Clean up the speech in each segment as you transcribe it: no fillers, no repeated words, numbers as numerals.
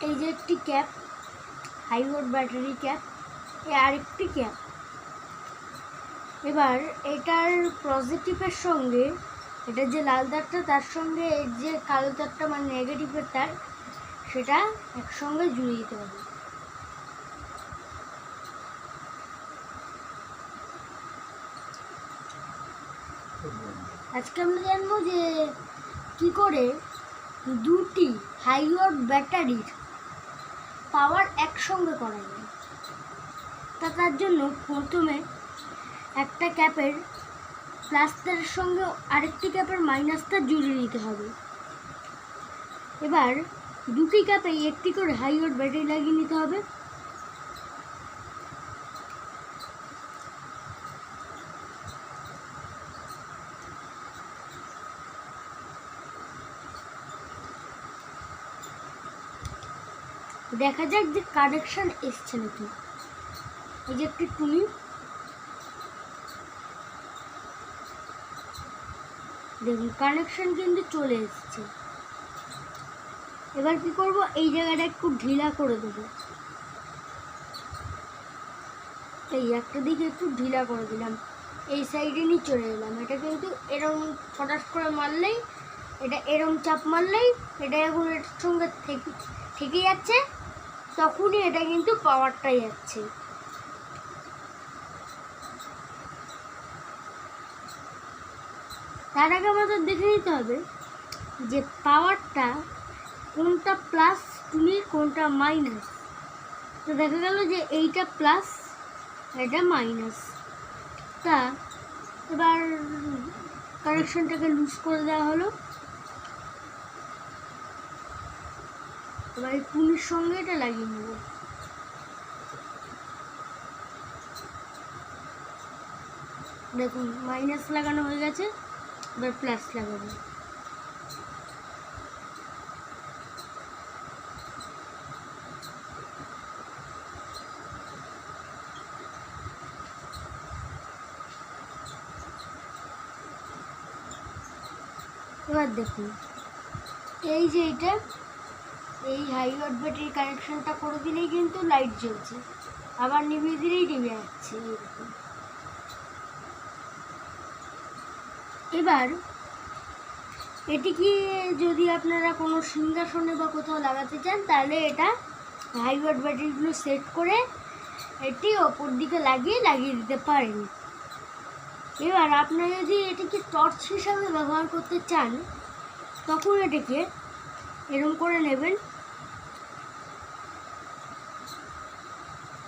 এই যে একটি cap, high volt battery cap, আরেকটি ক্যাপ। এবার এটার পজিটিভের সঙ্গে এটা যে লাল তারটা তার সঙ্গে এর যে কালো তারটা মানে নেগেটিভের তার, সেটা একসঙ্গে জুড়ে দিতে হবে। আজকে আমরা জানবো যে কি করে দুটি হাই ভোল্ট ব্যাটারির পাওয়ার একসঙ্গে করা যায়। তার জন্য প্রথমে একটা ক্যাপের প্লাস তারের সঙ্গে আরেকটি ক্যাপের মাইনাস তার জুড়ে নিতে হবে। এবার দুটি ক্যাপে একটি করে হাই ভোল্ট ব্যাটারি লাগিয়ে নিতে হবে। দেখা যাক যে কানেকশন এসছে নাকি। এই যে একটি টুনি, দেখুন কানেকশন কিন্তু চলে এসছে। এবার কি করব, এই জায়গাটা একটু ঢিলা করে দেবো। এই একটা দিকে একটু ঢিলা করে দিলাম, এই সাইডে নিয়ে চলে এলাম। এটা কিন্তু এরম ফটাস করে মারলেই, এটা এরম চাপ মারলেই এটা এখন এর সঙ্গে থেকে যাচ্ছে, তখনই এটা কিন্তু পাওয়ারটাই যাচ্ছে। তার আগে আমাদের দেখে নিতে হবে যে পাওয়ারটা কোনটা প্লাস টুনির কোনটা মাইনাস। তো দেখা গেল যে এইটা প্লাস এটা মাইনাস। তা এবার কানেকশনটাকে লুজ করে দেওয়া হলো। এবার এই টুনির সঙ্গে এটা লাগিয়ে নেব। দেখুন মাইনাস লাগানো হয়ে গেছে, এবার প্লাস লাগাবো। এবার দেখুন এই যে এটা, এই হাই ভোল্ট ব্যাটারি কানেকশনটা করে দিলেই কিন্তু লাইট জ্বলছে, আবার নিভিয়ে দিলেই নিভে যাচ্ছে এরকম। এবার এটিকে যদি আপনারা কোনো সিংহাসনে বা কোথাও লাগাতে চান, তাহলে এটা হাই ভোল্ট ব্যাটারিগুলো সেট করে এটি ওপর দিকে লাগিয়ে দিতে পারেন। এবার আপনারা যদি এটিকে টর্চ হিসাবে ব্যবহার করতে চান, তখন এটিকে এরকম করে নেবেন,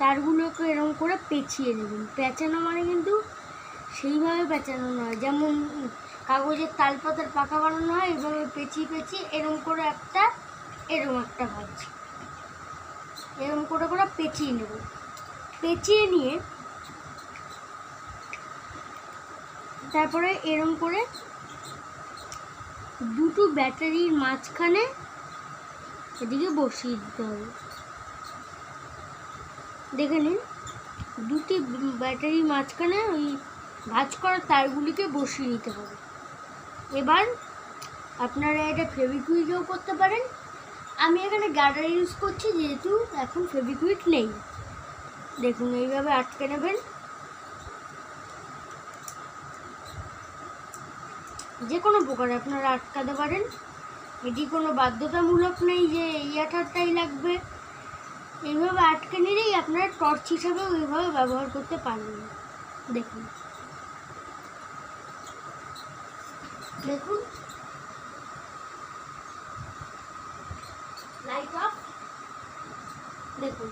তারগুলোকে এরকম করে পেঁচিয়ে নেবেন। পেঁচানো মানে কিন্তু সেইভাবে পেঁচানো নয়, যেমন কাগজের তালপাতার পাকা বানানো হয়, এইভাবে পেঁচিয়ে এরকম করে এরকম একটা ভাঁজ এরকম করে পেঁচিয়ে নেব। পেঁচিয়ে নিয়ে তারপরে এরকম করে দুটো ব্যাটারির মাঝখানে এদিকে বসিয়ে দিতে হবে। দেখে নিন, দুটি ব্যাটারির মাঝখানে ওই ভাঁজ করা তারগুলিকে বসিয়ে নিতে হবে। এবার আপনারা এটা ফেভিকুইকেও করতে পারেন। আমি এখানে গার্ডার ইউজ করছি যেহেতু এখন ফেভিকুইক নেই। দেখুন এইভাবে আটকে নেবেন। যে কোনো প্রকারে আপনারা আটকাতে পারেন, এটি কোনো বাধ্যতামূলক নেই যে এই আঠারটাই লাগবে। এইভাবে আটকে নিলেই আপনারা টর্চ হিসাবে ওইভাবে ব্যবহার করতে পারবেন। দেখুন দেখুন লাইট অফ। দেখুন